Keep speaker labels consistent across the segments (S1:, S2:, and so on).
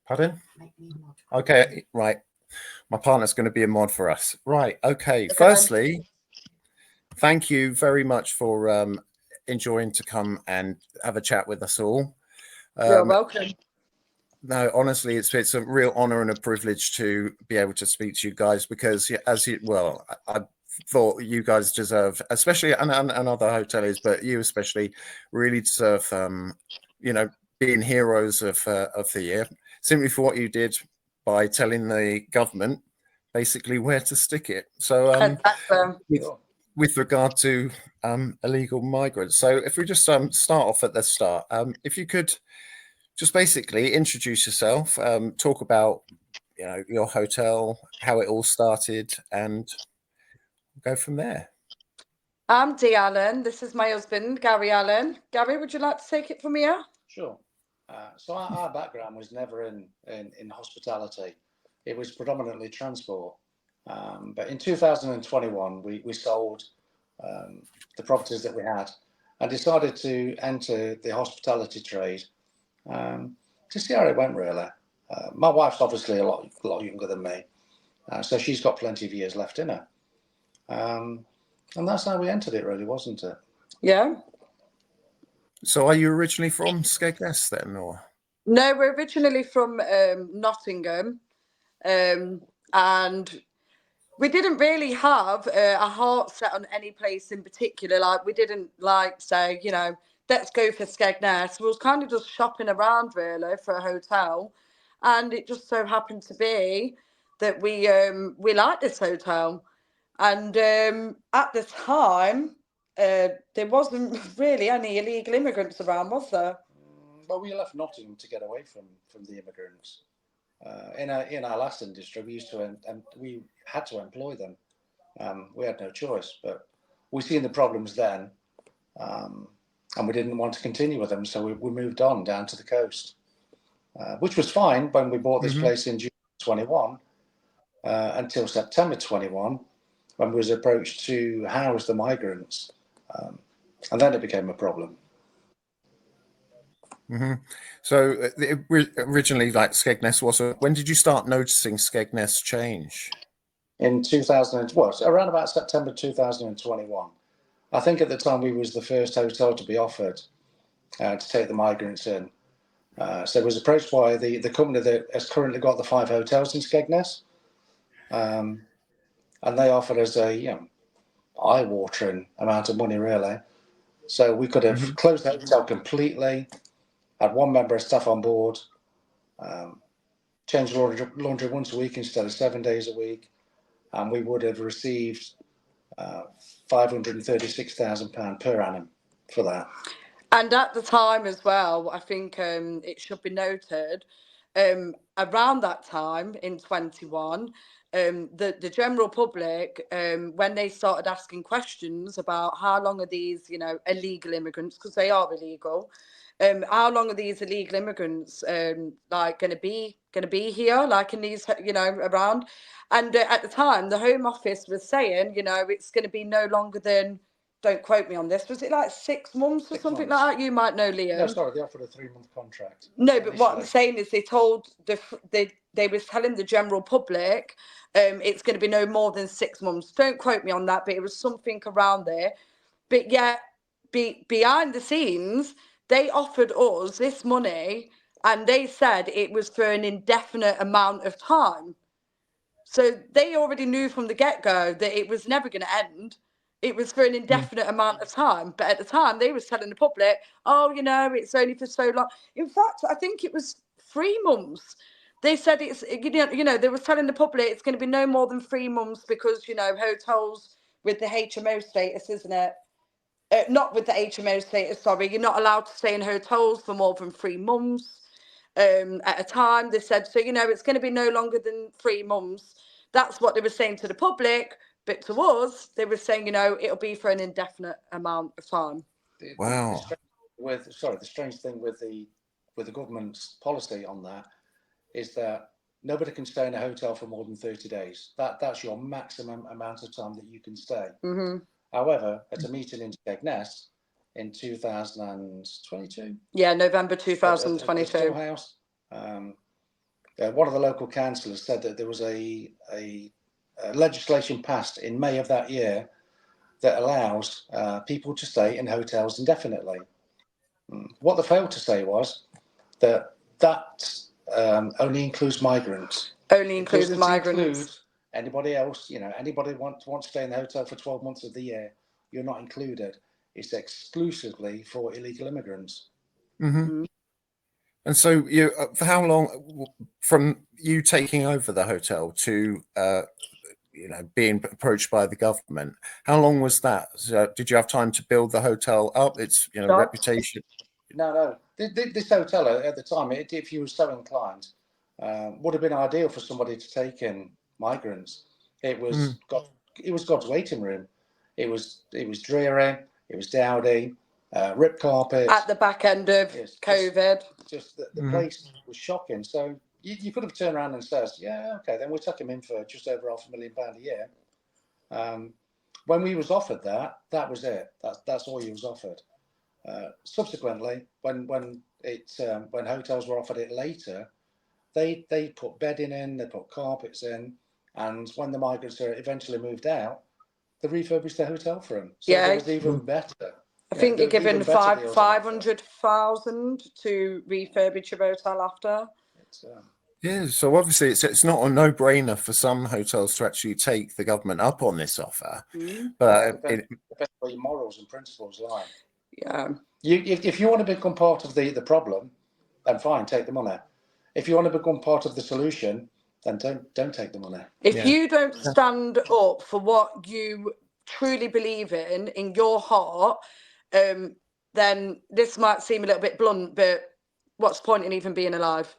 S1: Pardon? Okay, right. My partner's going to be a mod for us. Right. Okay. Firstly, thank you very much for enjoying to come and have a chat with us all.
S2: You're welcome.
S1: No, honestly, it's a real honor and a privilege to be able to speak to you guys because, I thought you guys deserve, especially and other hoteliers, but you especially, really deserve, being heroes of the year simply for what you did by telling the government basically where to stick it. So, with regard to illegal migrants, so if we just start off at the start, if you could. Just basically introduce yourself, talk about your hotel, how it all started, and go from there.
S2: I'm Dee Allen. This is my husband, Gary Allen. Gary, would you like to take it from here?
S3: Sure. So our background was never in hospitality. It was predominantly transport. But in 2021, we sold the properties that we had and decided to enter the hospitality trade. To see how it went, really. My wife's obviously a lot younger than me, so she's got plenty of years left in her. And that's how we entered it, really, wasn't it?
S2: Yeah.
S1: So are you originally from Skegness then, or?
S2: No, we're originally from Nottingham, and we didn't really have a heart set on any place in particular. Like, we didn't say, let's go for Skegness. We was kind of just shopping around really for a hotel, and it just so happened to be that we liked this hotel, and at the time there wasn't really any illegal immigrants around, was there?
S3: Well, we left Nottingham to get away from the immigrants. In our last industry, we had to employ them. We had no choice, but we seen the problems then. And we didn't want to continue with them, so we moved on down to the coast, which was fine when we bought this place in June 21 until September 21, when we was approached to house the migrants, and then it became a problem.
S1: So originally, like Skegness was. When did you start noticing Skegness change?
S3: In 2000, around about September 2021. I think at the time we was the first hotel to be offered to take the migrants in. So it was approached by the company that has currently got the 5 hotels in Skegness. And they offered us a eye-watering amount of money, really. So we could have closed the hotel completely, had 1 member of staff on board, changed laundry once a week instead of 7 days a week, and we would have received £536,000 per annum for that.
S2: And at the time as well, I think it should be noted, around that time in 21, the general public, when they started asking questions about how long are these, illegal immigrants, because they are illegal, how long are these illegal immigrants going to be here, like in these, around? And at the time, the Home Office was saying, it's going to be no longer than, don't quote me on this, was it like 6 months or something like that? You might know, Liam.
S3: No, sorry, they offered a 3-month contract.
S2: No, but what I'm saying is they told they was telling the general public it's going to be no more than 6 months. Don't quote me on that, but it was something around there. But yeah, behind the scenes, they offered us this money and they said it was for an indefinite amount of time. So they already knew from the get-go that it was never going to end. It was for an indefinite amount of time. But at the time, they were telling the public, it's only for so long. In fact, I think it was 3 months. They said they were telling the public it's going to be no more than 3 months because, hotels with the HMO status, isn't it? Not with the HMO status, sorry. You're not allowed to stay in hotels for more than 3 months at a time. They said, so, it's going to be no longer than 3 months. That's what they were saying to the public. But to us, they were saying, it'll be for an indefinite amount of time.
S1: Wow.
S3: The strange thing with the government's policy on that is that nobody can stay in a hotel for more than 30 days. That's your maximum amount of time that you can stay. However, at a meeting in Skegness, in 2022.
S2: Yeah, November
S3: At the
S2: 2022.
S3: storehouse. One of the local councillors said that there was a legislation passed in May of that year that allows people to stay in hotels indefinitely. What they failed to say was that only includes migrants.
S2: Only
S3: It
S2: includes
S3: doesn't
S2: migrants.
S3: include anybody else. Anybody wants to stay in the hotel for 12 months of the year, you're not included. It's exclusively for illegal immigrants.
S1: Mm-hmm. And so, for how long, from you taking over the hotel to being approached by the government, how long was that? So did you have time to build the hotel up? Its reputation.
S3: No. This hotel at the time, if you were so inclined, would have been ideal for somebody to take in migrants. It was God's waiting room. It was dreary. It was dowdy. Ripped carpet.
S2: At the back end of COVID.
S3: Just the place was shocking. So you could have turned around and said, yeah, okay, then we'll take him in for just over £500,000 a year. When we was offered that was it. That's all he was offered. Subsequently, when hotels were offered it later, they put bedding in, they put carpets in, and when the migrants are eventually moved out, they refurbished the hotel for them. So it was even better.
S2: I think you're given 500,000 to refurbish your hotel after.
S1: Yeah, so obviously it's not a no-brainer for some hotels to actually take the government up on this offer. But
S3: depends where your morals and principles lie.
S2: Yeah.
S3: If you want to become part of the problem, then fine, take the money. If you want to become part of the solution, then don't take the money.
S2: If you don't stand up for what you truly believe in your heart, then this might seem a little bit blunt, but what's the point in even being alive?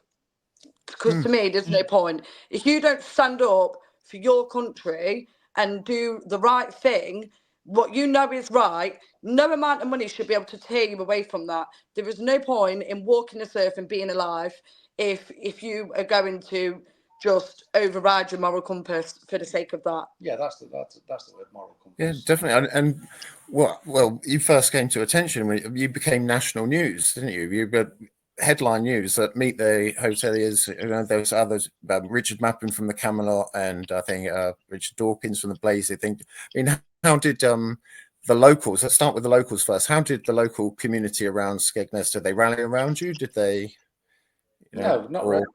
S2: Because to me, there's no point. If you don't stand up for your country and do the right thing, what you know is right, no amount of money should be able to tear you away from that. There is no point in walking this earth and being alive if you are going to just override your moral compass for the sake of that.
S3: Yeah, that's the word, moral compass.
S1: Yeah, definitely. And well, you first came to attention when you became national news, didn't you? You were headline news that Meet the Hoteliers. There was others, Richard Mappin from the Camelot, and I think Richard Dawkins from the Blaze. I mean, how did the locals? Let's start with the locals first. How did the local community around Skegness? Did they rally around you? Did they?
S3: No, not really.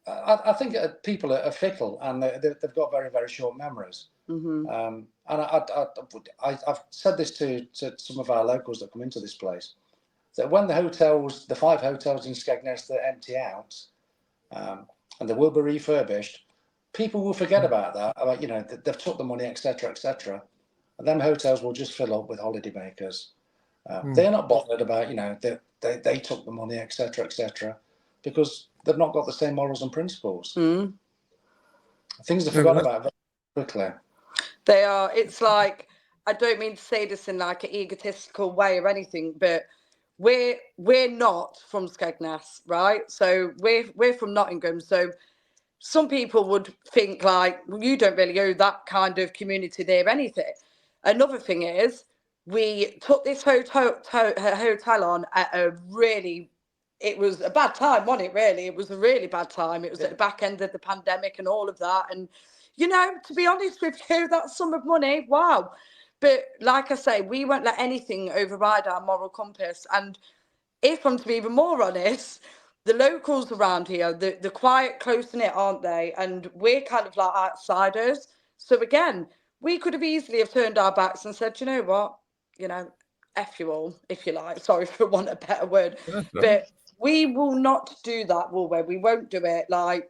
S3: I think people are fickle and they've got very, very short memories. And I've said this to some of our locals that come into this place, that when the 5 hotels in Skegness that empty out, and they will be refurbished, people will forget about that. They've took the money, etc., etc. And them hotels will just fill up with holidaymakers. They're not bothered about, they took the money, etc., etc., because they've not got the same morals and principles. Things are forgotten about very quickly.
S2: They are. It's like, I don't mean to say this in like an egotistical way or anything, but we're not from Skegness, right? So we're from Nottingham. So some people would think like, well, you don't really owe that kind of community there anything. Another thing is, we took this hotel on at it was a bad time, wasn't it, really? It was a really bad time. It was at the back end of the pandemic and all of that. And, to be honest with you, that sum of money, wow. But like I say, we won't let anything override our moral compass. And if I'm to be even more honest, the locals around here, the quiet, close-knit, aren't they? And we're kind of like outsiders. So again, we could have easily have turned our backs and said, you know what, F you all, if you like. Sorry for want a better word. But we will not do that, will we? We won't do it. Like,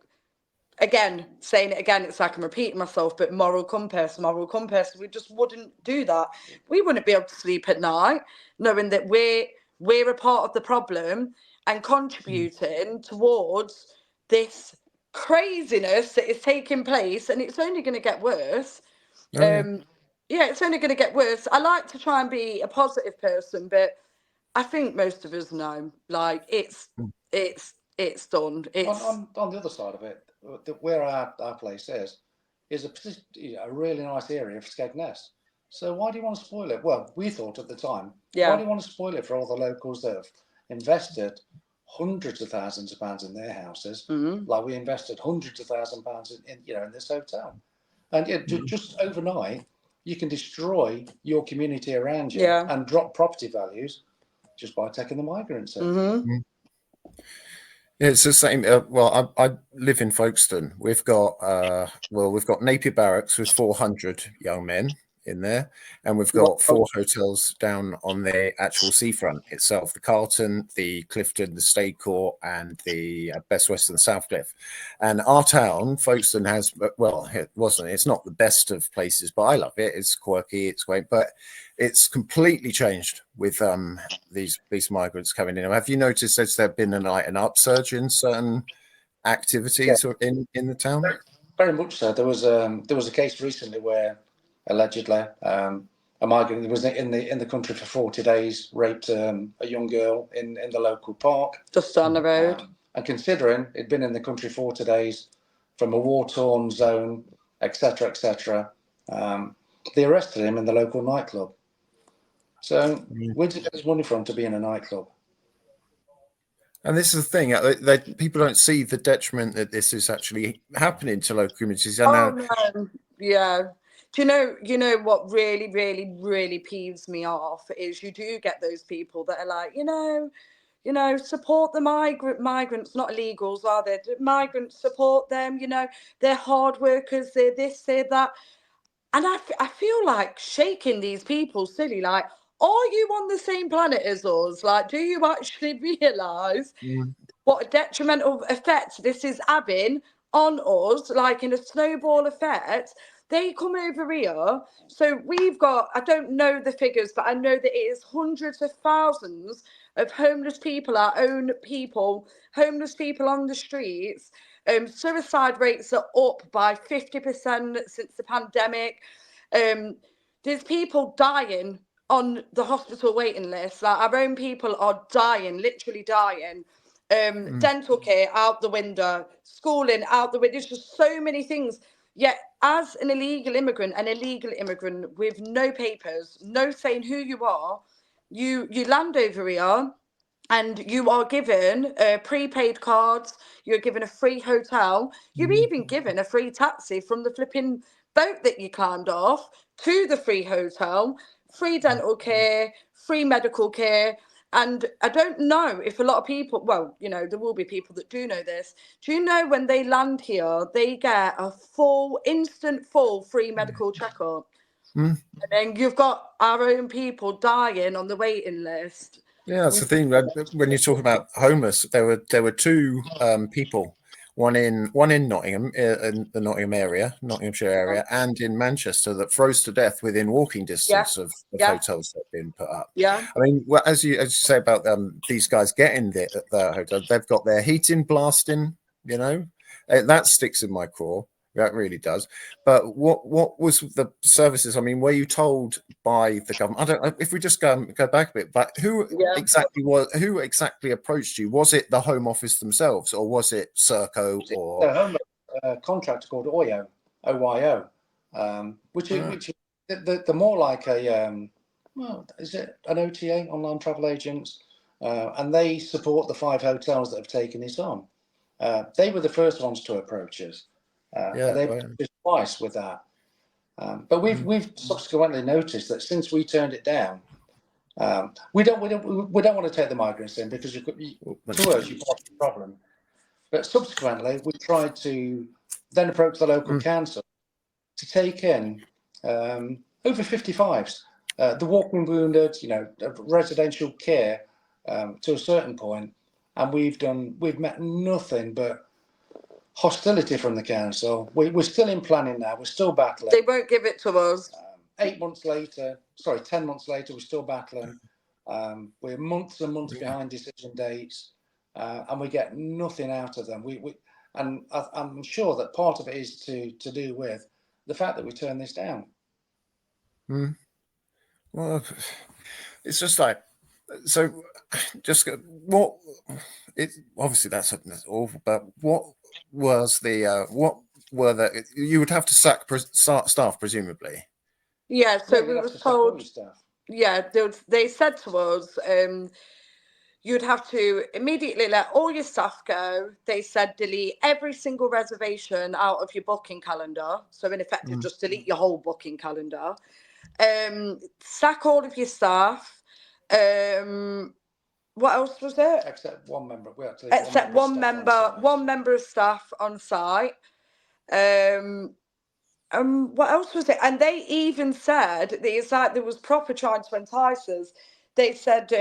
S2: again, saying it again, it's like I'm repeating myself, but moral compass. We just wouldn't do that. We wouldn't be able to sleep at night knowing that we're a part of the problem and contributing towards this craziness that is taking place, and it's only going to get worse. It's only going to get worse. I like to try and be a positive person, but I think most of us know, like, it's done. It's
S3: on the other side of it, where our place is a really nice area of Skegness. So why do you want to spoil it? Well, we thought at the time,
S2: Yeah.
S3: why do you want to spoil it for all the locals that have invested hundreds of thousands of pounds in their houses, like we invested hundreds of thousands of pounds in this hotel, and just overnight you can destroy your community around you and drop property values just by taking the migrants in.
S1: Yeah, it's the same. Well, I live in Folkestone. We've got we've got Napier Barracks with 400 young men in there, and we've got 4 hotels down on the actual seafront itself: the Carlton, the Clifton, the Stay Court, and the Best Western South Cliff. And our town, Folkestone, has, well, it's not the best of places, but I love it. It's quirky, it's great, but it's completely changed with these migrants coming in. Have you noticed there's been an upsurge in certain activities in the town?
S3: Very much so. There was a case recently where allegedly a migrant was in the country for 40 days, raped a young girl in the local park
S2: just down the road.
S3: And considering he'd been in the country 40 days from a war-torn zone, etc., etc., they arrested him in the local nightclub. So where did he get his money from to be in a nightclub?
S1: And this is the thing, people don't see the detriment that this is actually happening to local communities.
S2: No. Yeah. Do you know what really, really, really peeves me off is you do get those people that are like, support the migrants, not illegals, are they? Migrants, support them, they're hard workers, they're this, they're that. And I feel like shaking these people silly, like, are you on the same planet as us? Like, do you actually realise what a detrimental effect this is having on us, like in a snowball effect? They come over here. So we've got, I don't know the figures, but I know that it is hundreds of thousands of homeless people, our own people, homeless people on the streets. Suicide rates are up by 50% since the pandemic. There's people dying on the hospital waiting list. Like, our own people are dying, literally dying. Dental care out the window, schooling out the window. There's just so many things. Yet, as an illegal immigrant with no papers, no saying who you are, you land over here and you are given prepaid cards, you're given a free hotel, you're even given a free taxi from the flipping boat that you climbed off to the free hotel, free dental care, free medical care. And I don't know if a lot of people, well, there will be people that do know this. Do you know when they land here, they get a instant full free medical checkup? And then you've got our own people dying on the waiting list.
S1: Yeah, that's the thing. When you talk about homeless, there were 2 people, one in Nottingham, in the Nottinghamshire area, and in Manchester, that froze to death within walking distance of hotels that have been put up.
S2: Yeah.
S1: I mean, well, as you say about these guys getting the hotel, they've got their heating blasting. That sticks in my craw. That really does. But what was the services? I mean, were you told by the government? I don't know if we just go back a bit. But who exactly approached you? Was it the Home Office themselves, or was it Serco or
S3: a home contractor called OYO, which is the more like a is it an OTA, online travel agents? And they support the 5 hotels that have taken this on. They were the first ones to approach us. They approached us twice with that. But we've subsequently noticed that since we turned it down, we don't want to take the migrants in because to us you're part of the problem. But subsequently, we tried to then approach the local council to take in over 55s, the walking wounded, residential care to a certain point, and we've met nothing but hostility from the council. We're still in planning now. We're still battling.
S2: They won't give it to us. 10
S3: months later, we're still battling. We're months and months behind decision dates, and we get nothing out of them. And I'm sure that part of it is to do with the fact that we turned this down.
S1: Well, it's just like, so just what it obviously that's awful, but what were you would have to sack staff presumably?
S2: Yeah, so
S3: Yeah,
S2: we
S3: you'd have
S2: was
S3: to sack all your
S2: told,
S3: staff.
S2: yeah, they said to us, you'd have to immediately let all your staff go. They said delete every single reservation out of your booking calendar. So in effect, just delete your whole booking calendar. Sack all of your staff. What else was it?
S3: Except one member. We had to leave
S2: Except
S3: one member of staff on site.
S2: one member of staff on site. What else was it? And they even said that it's like there was proper trying to entice us. They said,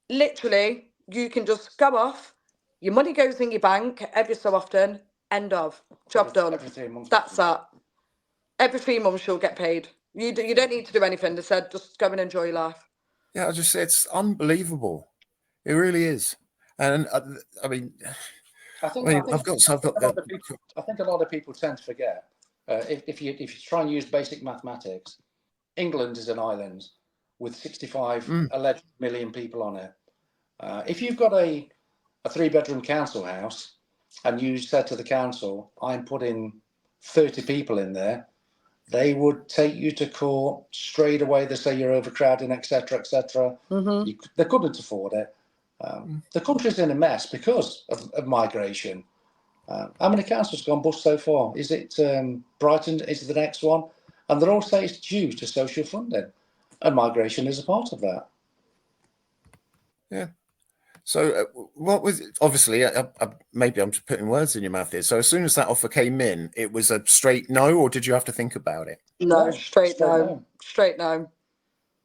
S2: literally, you can just go off. Your money goes in your bank every so often. End of. Job done.
S3: Every 3 months.
S2: That's that. Every 3 months you'll get paid. You don't need to do anything. They said just go and enjoy your life.
S1: Yeah, it's unbelievable. It really is. And I mean,
S3: I think
S1: I've got
S3: I think a lot of people tend to forget. If you try and use basic mathematics, England is an island with 65 alleged million people on it. If you've got a 3-bedroom council house and you said to the council, I'm putting 30 people in there, they would take you to court straight away. They say you're overcrowding, etc., etc. They couldn't afford it. The country's in a mess because of migration. How many councils have gone bust so far? Is it Brighton is the next one? And they all say it's due to social funding. And migration is a part of that.
S1: Yeah. So what was it? Obviously, maybe I'm just putting words in your mouth here. So as soon as that offer came in, it was a straight no, or did you have to think about it?
S2: No, straight no. Straight no.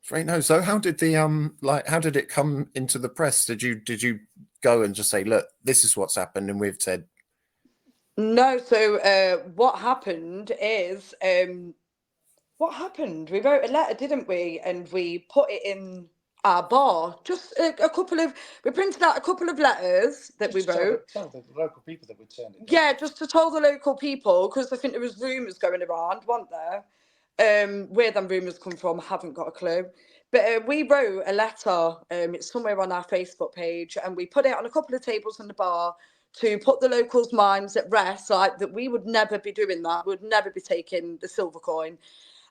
S1: Straight no. So how did the how did it come into the press? Did you go and just say, look, this is what's happened, and we've said
S2: no? So what happened is what happened? We wrote a letter, didn't we? And we put it in our bar. Just a couple of, we printed out a couple of letters that
S3: Just
S2: we wrote.
S3: Tell the local people that we'd turned it down.
S2: Yeah, just to tell the local people, because I think there was rumours going around, weren't there? Where them rumours come from, I haven't got a clue. But we wrote a letter, it's somewhere on our Facebook page, and we put it on a couple of tables in the bar to put the locals' minds at rest, like that we would never be doing that, we would never be taking the silver coin.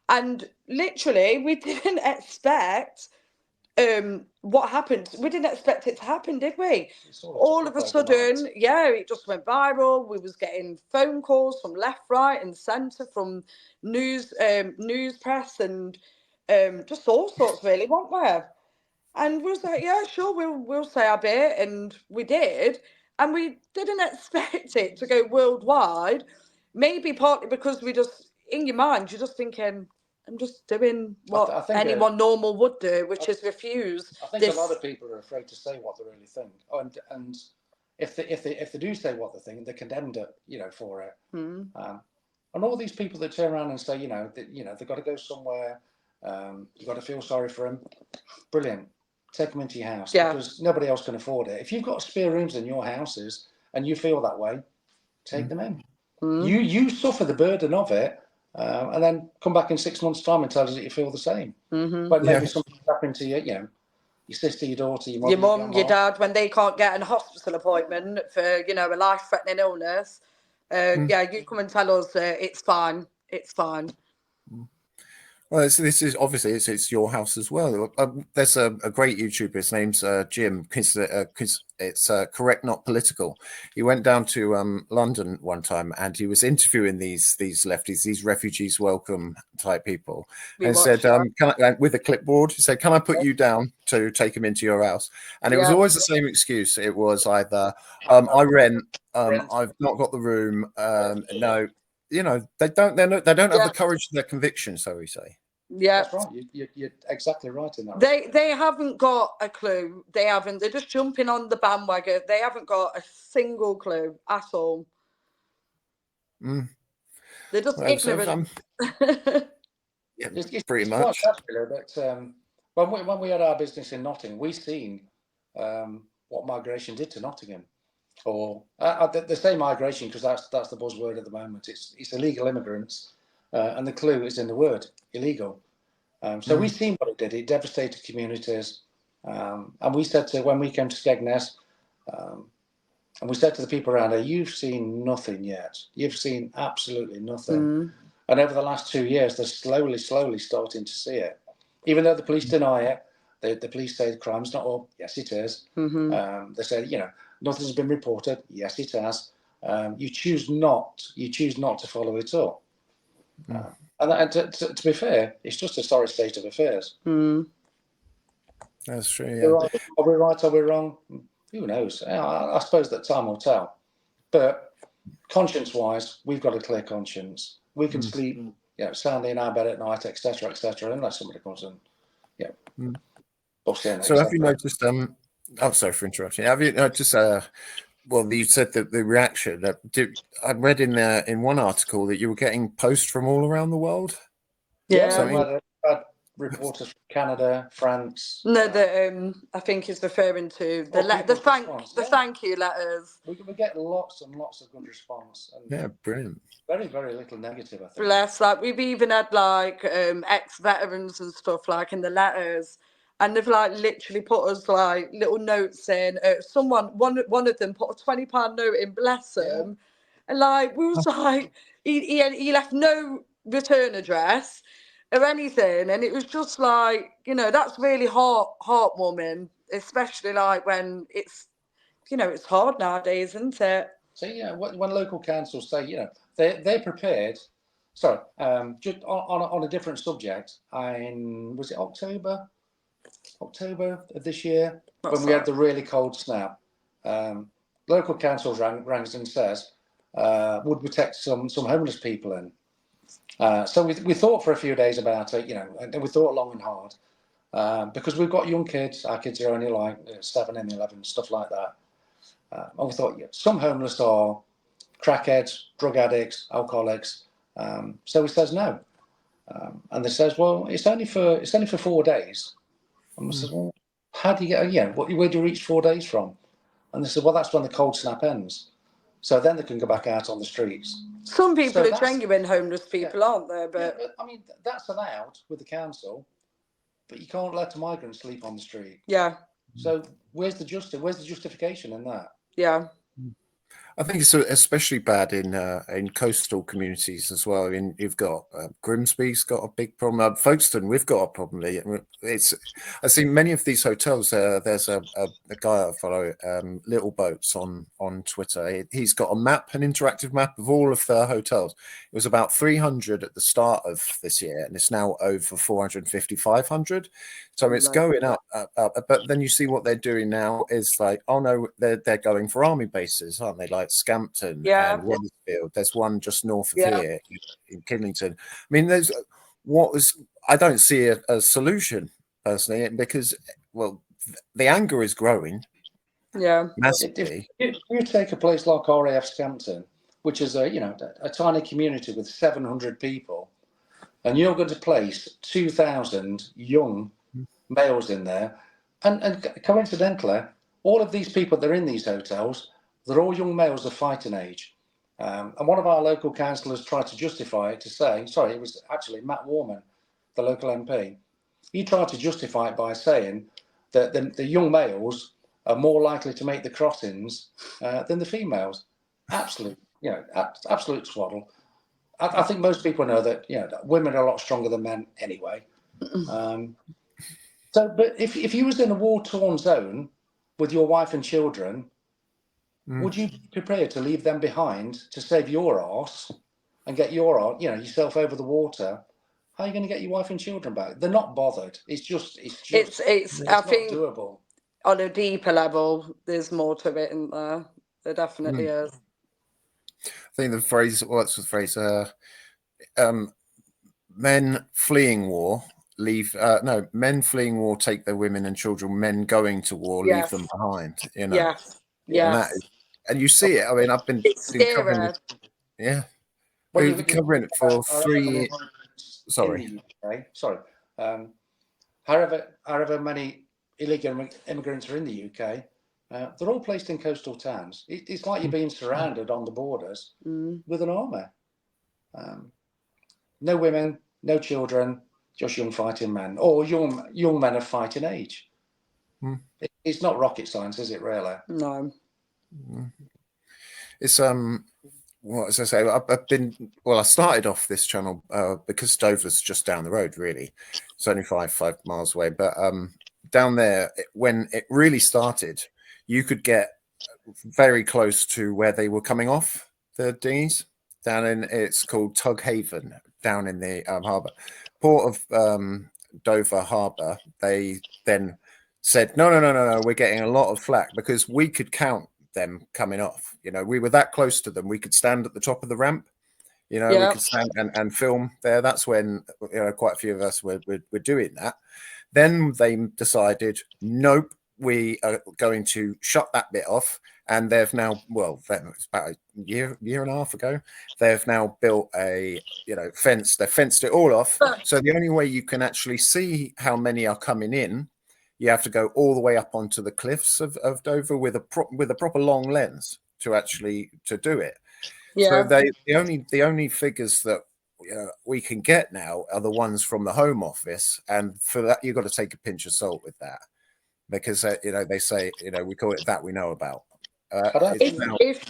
S2: And literally, we didn't expect what happened. We didn't expect it to happen, did we? All of a sudden, yeah, it just went viral. We was getting phone calls from left, right, and centre, from news press, and just all sorts, really, weren't we? And we was like, yeah, sure, we'll say our bit, and we did. And we didn't expect it to go worldwide. Maybe partly because we just, in your mind, you're just thinking, I'm just doing what I think anyone normal would do, which is refuse.
S3: I think a lot of people are afraid to say what they really think. And if they do say what they think, they're condemned, for it. And all these people that turn around and say, they've got to go somewhere, you've got to feel sorry for them. Brilliant. Take them into your house, because nobody else can afford it. If you've got spare rooms in your houses and you feel that way, take them in. You suffer the burden of it, and then come back in 6 months' time and tell us that you feel the same. But maybe something happened to you, your sister, your daughter, your mum,
S2: your dad, when they can't get a hospital appointment for, a life-threatening illness. You come and tell us it's fine. It's fine.
S1: Well, this is obviously it's your house as well. There's a great YouTuber. His name's Jim. It's Correct Not Political. He went down to London one time and he was interviewing these lefties, these refugees welcome type people, and said, with a clipboard, he said, "Can I put you down to take him into your house?" And it was always the same excuse. It was either I rent, I've not got the room, no. They don't have the courage of their conviction, so we say.
S2: Yeah,
S3: that's right. You're exactly right in that.
S2: They haven't got a clue. They haven't. They're just jumping on the bandwagon. They haven't got a single clue at all. They're just ignorant.
S3: It's
S1: pretty much.
S3: Quite popular, but when we had our business in Nottingham, we seen what migration did to Nottingham. Or they say migration because that's the buzzword at the moment. It's illegal immigrants, and the clue is in the word illegal. So we've seen what it did. It devastated communities, and we said when we came to Skegness, and we said to the people around there, "You've seen nothing yet. You've seen absolutely nothing." And over the last 2 years, they're slowly starting to see it. Even though the police deny it, the police say the crime's not up. Yes, it is. They say, nothing's been reported. Yes, it has. You choose not to follow it up. And to be fair, it's just a sorry state of affairs.
S1: That's true. Yeah.
S3: Are we right? Are we wrong? Who knows? I suppose that time will tell. But conscience-wise, we've got a clear conscience. We can sleep, soundly in our bed at night, etc., unless somebody comes and, bust in.
S1: So have you noticed? I'm sorry for interrupting. Have you noticed? Well, you said that the reaction. I read in one article that you were getting posts from all around the world.
S2: Yeah.
S3: We've had reporters from Canada, France.
S2: No, I think he's referring to the thank you letters.
S3: We get lots and lots of good response. And
S1: yeah, brilliant.
S3: Very, very little negative, I think.
S2: Bless. Like we've even had like ex-veterans and stuff like in the letters, and they've like literally put us like little notes in. One of them put a £20 note in. Bless him, and like we was like he left no return address or anything, and it was just like that's really heartwarming, especially like when it's it's hard nowadays, isn't it?
S3: So when local councils say they're prepared. Sorry, just on a different subject. Was it October of this year when we had the really cold snap? Local councils rang us and says, would we take some homeless people in? So we thought for a few days about it, and we thought long and hard because we've got young kids. Our kids are only like 7 and 11, stuff like that. And we thought some homeless are crackheads, drug addicts, alcoholics. So he says no, and they says, well, it's only for 4 days. And we says, well, how do you get? Where do you reach 4 days from? And they said, well, that's when the cold snap ends. So then they can go back out on the streets.
S2: Some people are genuine homeless people, aren't there? But
S3: I mean, that's allowed with the council, but you can't let a migrant sleep on the street.
S2: Yeah.
S3: So where's the justification in that?
S2: Yeah.
S1: I think it's especially bad in coastal communities as well. I mean, you've got Grimsby's got a big problem. Folkestone, we've got a problem. I see many of these hotels. There's a guy I follow, Little Boats on Twitter. He's got a map, an interactive map of all of the hotels. It was about 300 at the start of this year, and it's now over 450, 500. So it's going up. But then you see what they're doing now is like, oh no, they're going for army bases, aren't they? Like Scampton and Wethersfield. There's one just north of here in Kidlington. I mean, I don't see a solution personally because, well, the anger is growing.
S2: Yeah,
S3: massively. If you take a place like RAF Scampton, which is a tiny community with 700 people, and you're going to place 2,000 young males in there, and coincidentally, all of these people that are in these hotels, they're all young males of fighting age. And one of our local councillors tried to justify it to say, sorry, it was actually Matt Warman, the local MP. He tried to justify it by saying that the young males are more likely to make the crossings than the females. Absolute swaddle. I think most people know that women are a lot stronger than men anyway. But if you was in a war-torn zone with your wife and children, would you be prepared to leave them behind to save your arse and get yourself over the water? How are you going to get your wife and children back? They're not bothered. It's I think doable.
S2: On a deeper level, there's more to it, isn't there? There definitely is.
S1: I think the phrase, what's the phrase? Men fleeing war men fleeing war take their women and children. Men going to war leave them behind. And you see it. I mean, I've been covering it. Yeah, we've been covering it for 3 years. Sorry.
S3: However many illegal immigrants are in the UK, they're all placed in coastal towns. It's like you're being surrounded on the borders with an army. No women, no children, just young fighting men, or young men of fighting age. It's not rocket science, is it? Really?
S2: No.
S1: It's Well, as I say, I've been, well, I started off this channel because Dover's just down the road, really. It's only five miles away. But down there, when it really started, you could get very close to where they were coming off the D's down in, it's called Tug Haven, down in the harbour. Port of Dover Harbour, they then said, no, we're getting a lot of flack because we could count them coming off. You know, we were that close to them. We could stand at the top of the ramp. You know, we
S2: Yeah.
S1: could stand and film there. That's when, you know, quite a few of us were doing that. Then they decided, nope, we are going to shut that bit off. And they've now, well, it's about a year and a half ago, they've now built a, you know, fence. They fenced it all off. So the only way you can actually see how many are coming in, you have to go all the way up onto the cliffs of Dover with a proper long lens to actually to do it. So
S2: Yeah.
S1: the only figures that we can get now are the ones from the Home Office, and for that you've got to take a pinch of salt with that, because you know, they say, you know, we call it that we know about.
S3: I don't
S1: It's
S3: think
S1: now,
S2: If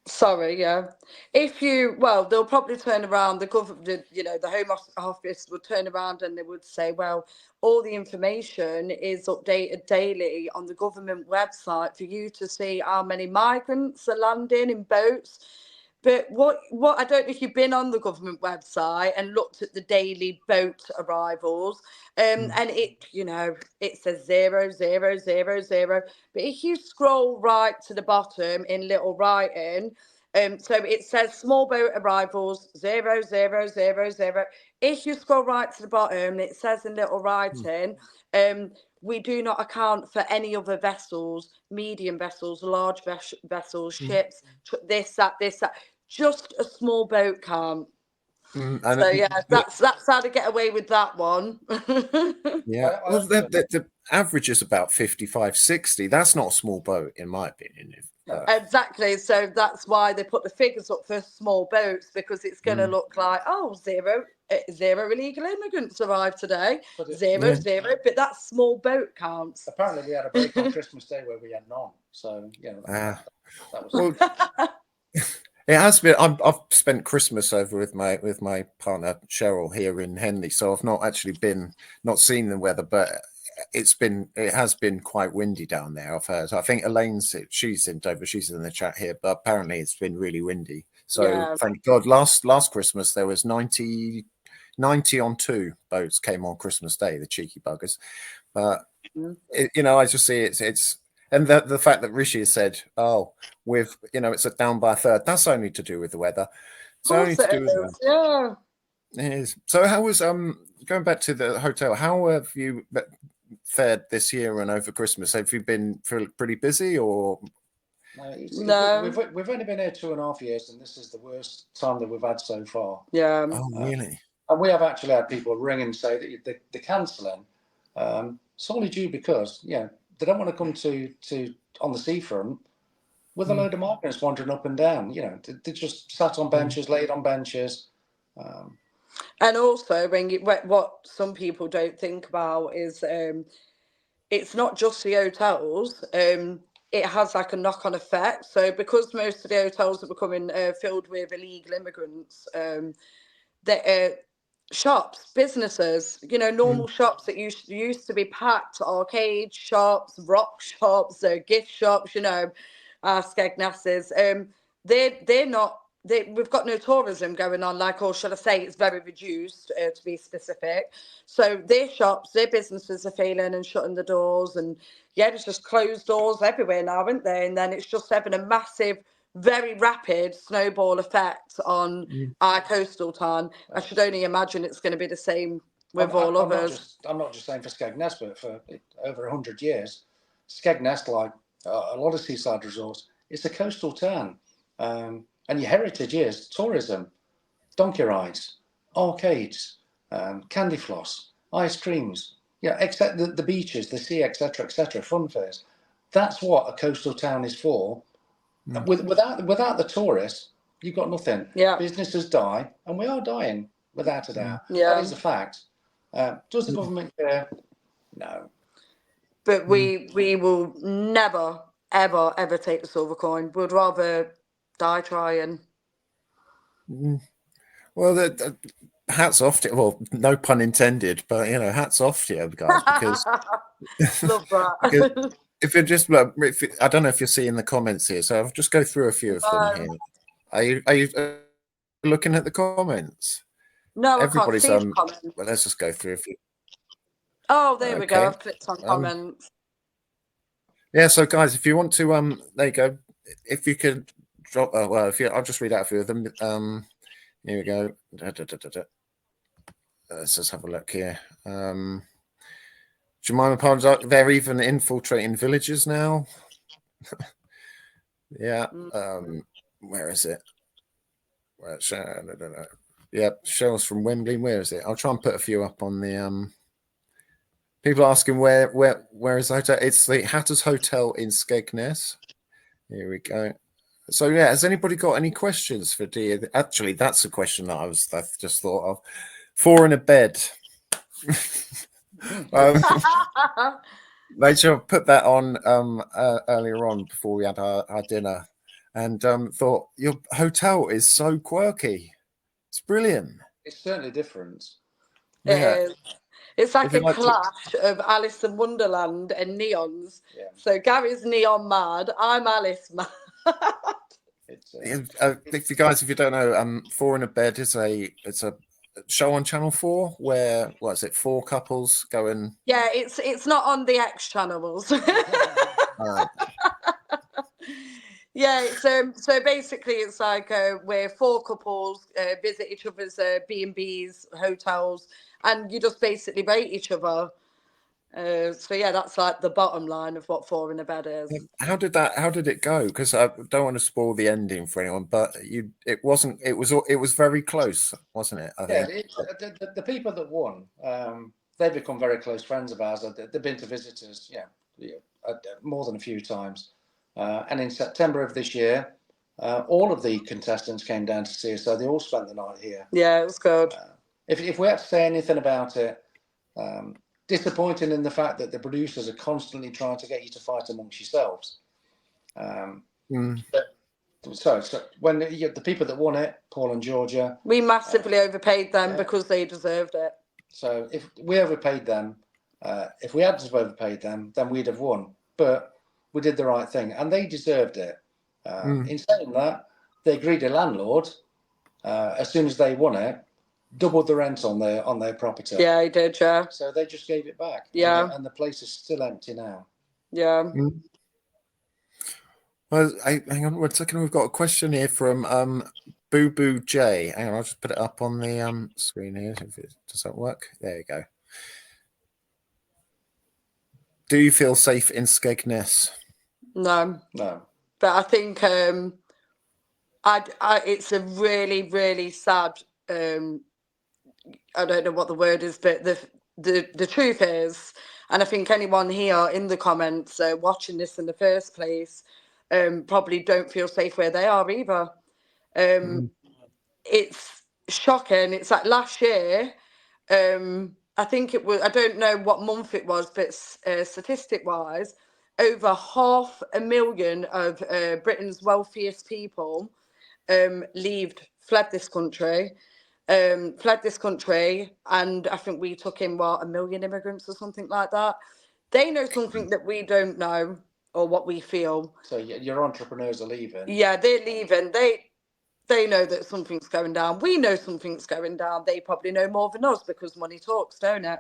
S2: Sorry, yeah. If you, well, they'll probably turn around, the government, you know, the Home Office would turn around and they would say, well, all the information is updated daily on the government website for you to see how many migrants are landing in boats. But what I don't know if you've been on the government website and looked at the daily boat arrivals, and it, you know, it says 0, 0, 0, 0. But if you scroll right to the bottom in little writing, so it says small boat arrivals 0, 0, 0, 0. If you scroll right to the bottom, it says in little writing, we do not account for any other vessels, medium vessels, large vessels, ships, this, that, this, that. Just a small boat can't. So yeah, that's how to get away with that one.
S1: yeah. Well, the average is about 55, 60. That's not a small boat, in my opinion.
S2: Exactly. So that's why they put the figures up for small boats, because it's going to look like, oh, zero illegal immigrants arrived today. Zero, zero. But that small boat counts.
S3: Apparently, we had a break on Christmas Day where we had none. So that was.
S1: Well, it has been. I've spent Christmas over with my partner Cheryl here in Henley, so I've not actually not seen the weather, but it has been quite windy down there. I've heard. I think she's in Dover. She's in the chat here, but apparently it's been really windy. So thank God. Last Christmas there was 90 on 2 boats came on Christmas Day. The cheeky buggers. But you know, I just see it's. And the fact that Rishi has said, "Oh, it's down by a third," that's only to do with the weather. It's only to do with the weather.
S2: Yeah.
S1: It is. So, how was going back to the hotel? How have you fared this year and over Christmas? Have you been pretty busy, or?
S2: No.
S3: We've only been here 2.5 years, and this is the worst time that we've had so far.
S2: Yeah.
S1: Oh, really?
S3: And we have actually had people ring and say that they're cancelling solely due because they don't want to come to on the seafront with a load of migrants wandering up and down. They just sat on benches, laid on benches.
S2: And also, what some people don't think about is it's not just the hotels. It has like a knock-on effect. So because most of the hotels are becoming filled with illegal immigrants, shops, businesses, normal shops that used to be packed, arcade shops, rock shops, gift shops, Skegnesses, they're not, we've got no tourism going on, or should I say it's very reduced, to be specific. So their shops, their businesses are failing and shutting the doors, and there's just closed doors everywhere now, aren't there? And then it's just having a massive, very rapid snowball effect on our coastal town. I should only imagine it's going to be the same with all others.
S3: I'm not just saying for Skegness, but for over 100 years, Skegness, like a lot of seaside resorts, it's a coastal town. And your heritage is tourism, donkey rides, arcades, candy floss, ice creams, except the beaches, the sea, etc., fun fairs. That's what a coastal town is for. Without the tourists, you've got nothing.
S2: Yeah.
S3: Businesses die, and we are dying, without a doubt.
S2: Yeah.
S3: That is a fact. Does the government care? No.
S2: But we will never, ever, ever take the silver coin. We'd rather die trying.
S1: Mm. Well, hats off to, well, no pun intended, but hats off to you guys because
S2: Love
S1: because
S2: that.
S1: if you're just, I don't know if you're seeing the comments here, so I'll just go through a few of them here. Are you looking at the comments?
S2: No, I can't
S1: Everybody's
S2: see the comments.
S1: well, let's just go through a few.
S2: Oh, there we go.
S1: Okay.
S2: I've clicked on comments.
S1: Yeah, so guys, if you want to, there you go. If you could drop, well, I'll just read out a few of them. Here we go. Let's just have a look here. Jemima Pond's, they're even infiltrating villages now. Yeah. Where is it? Yeah, Cheryl's from Wembley. Where is it? I'll try and put a few up on the people asking where is the hotel? It's the Hatters Hotel in Skegness. Here we go. So yeah, has anybody got any questions for Dee? Actually, that's a question that I just thought of. 4 in a bed. Rachel put that on earlier on before we had our dinner, and thought your hotel is so quirky. It's brilliant.
S3: It's certainly different.
S1: Yeah.
S2: It's like a clash of Alice in Wonderland and neons.
S3: Yeah.
S2: So Gary's neon mad. I'm Alice mad.
S1: If you guys, if you don't know, 4 in a Bed is it's a show on Channel 4 where what is it? 4 couples go and.
S2: Yeah, it's not on the X channels. Yeah, so basically it's like where 4 couples visit each other's B&Bs, hotels, and you just basically rate each other. So yeah, that's like the bottom line of what 4 in a Bed is.
S1: How did it go? Because I don't want to spoil the ending for anyone, but it was very close, wasn't it? I think.
S3: The people that won, they've become very close friends of ours. They've been to visit us, more than a few times. And in September of this year, all of the contestants came down to see us, so they all spent the night here.
S2: Yeah, it was good.
S3: If we had to say anything about it, disappointing in the fact that the producers are constantly trying to get you to fight amongst yourselves. So when the people that won it, Paul and Georgia,
S2: we massively overpaid them because they deserved it.
S3: So if we overpaid them, if we hadn't overpaid them, then we'd have won. But we did the right thing, and they deserved it. In saying that, their greedy landlord, as soon as they won it, doubled the rent on their property.
S2: Yeah, he did. Yeah.
S3: So they just gave it back.
S2: Yeah.
S3: And the place is still empty now.
S2: Yeah.
S1: Well, hang on 1 second. We've got a question here from Boo Boo J. Hang on, I'll just put it up on the screen here. Does that work? There you go. Do you feel safe in Skegness?
S2: No.
S3: No.
S2: But I think it's a really, really sad. I don't know what the word is, but the truth is, and I think anyone here in the comments watching this in the first place probably don't feel safe where they are either. It's shocking. It's like last year. I think it was. I don't know what month it was, but statistic-wise, over 500,000 of Britain's wealthiest people fled this country. And I think we took in 1 million immigrants or something like that. They know something that we don't know or what we feel.
S3: So your entrepreneurs are leaving.
S2: Yeah, they're leaving. They know that something's going down. We know something's going down. They probably know more than us because money talks, don't it?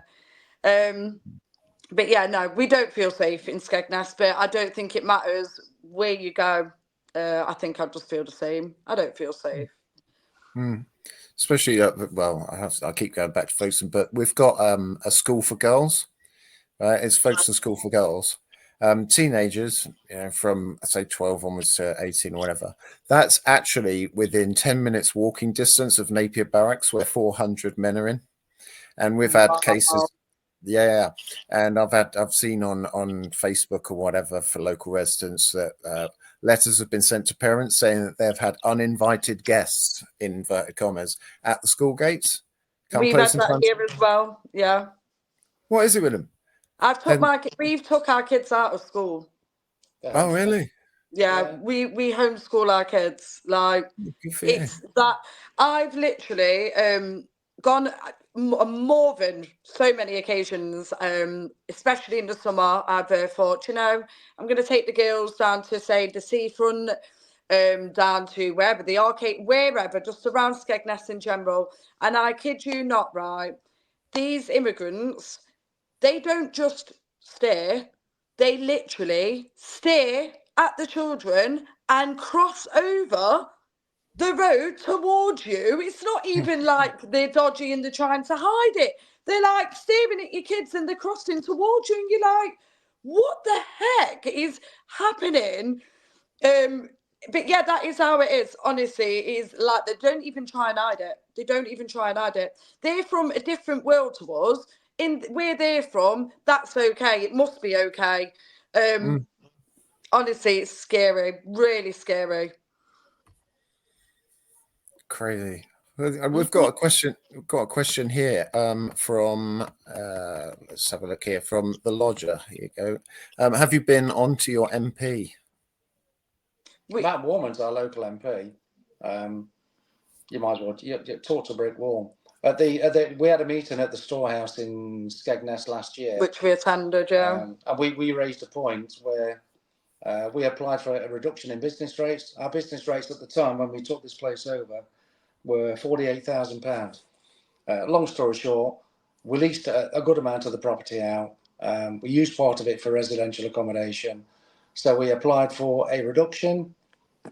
S2: But yeah, no, we don't feel safe in Skegness, but I don't think it matters where you go. I think I just feel the same. I don't feel safe.
S1: Especially, I keep going back to Folkestone, but we've got a school for girls. It's Folkestone School for Girls. Teenagers, from say 12 onwards to 18 or whatever. That's actually within 10 minutes walking distance of Napier Barracks, where 400 men are in, and we've had cases. Yeah, and I've seen on Facebook or whatever for local residents that letters have been sent to parents saying that they've had uninvited guests, in inverted commas, at the school gates.
S2: We've had that here as well. Yeah.
S1: What is it with them?
S2: We've took our kids out of school.
S1: Oh, really?
S2: Yeah, we homeschool our kids. Like,
S1: Good for you.
S2: it's that I've literally gone on more than so many occasions, especially in the summer. I've thought, I'm going to take the girls down to, say, the seafront, down to wherever the arcade, wherever, just around Skegness in general. And I kid you not, right? These immigrants, they don't just stare, they literally stare at the children and cross over the road towards you. It's not even like they're dodgy and they're trying to hide it. They're like staring at your kids and they're crossing towards you, and you're like, what the heck is happening? But yeah, that is how it is. Honestly, it is like they don't even try and hide it. They don't even try and hide it. They're from a different world to us. In where they're from, that's okay. It must be okay. Honestly, it's scary. Really scary.
S1: Crazy. We've got a question. We've got a question here from. Let's have a look here from the lodger. Here you go. Have you been on to your MP?
S3: Matt Warman's our local MP. You might as well talk to brick wall. We had a meeting at the storehouse in Skegness last year,
S2: which we attended. Yeah,
S3: and we raised a point where we applied for a reduction in business rates. Our business rates at the time when we took this place over were £48,000. Long story short, we leased a good amount of the property out. We used part of it for residential accommodation. So we applied for a reduction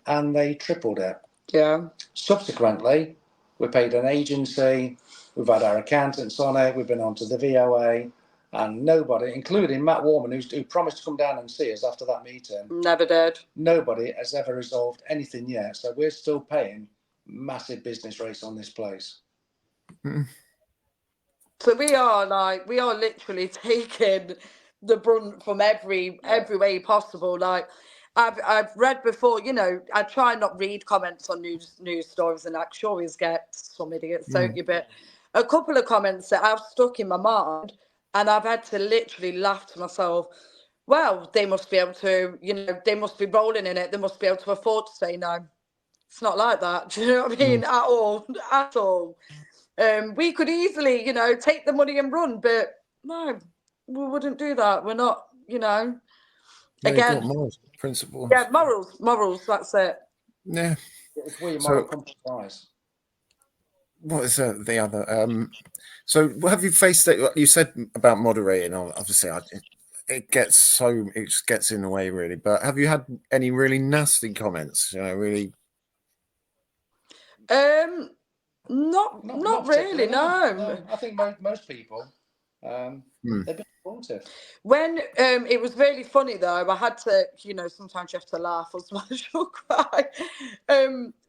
S3: and they tripled it.
S2: Yeah.
S3: Subsequently, we paid an agency, we've had our accountants on it, we've been on to the VOA, and nobody, including Matt Warman, who promised to come down and see us after that meeting,
S2: never did.
S3: Nobody has ever resolved anything yet. So we're still paying massive business rates on this place.
S2: So we are literally taking the brunt from every way possible. Like I've read before, I try not read comments on news stories, and that sure is get some idiots, don't you? But a couple of comments that I've stuck in my mind, and I've had to literally laugh to myself. Well, they must be able to, they must be rolling in it. They must be able to afford to say no. It's not like that. Do you know what I mean? At all. We could easily, take the money and run, but no, we wouldn't do that. We're not, again.
S1: Morals, principles.
S2: Yeah, morals. That's it.
S1: Yeah.
S3: It's where your moral compass lies.
S1: What is the other? So have you faced it? You said about moderating. Obviously, it gets in the way really. But have you had any really nasty comments? Really.
S2: Not really. No.
S3: I think most people, they've been supportive.
S2: When it was really funny though, I had to, sometimes you have to laugh as well as you'll cry.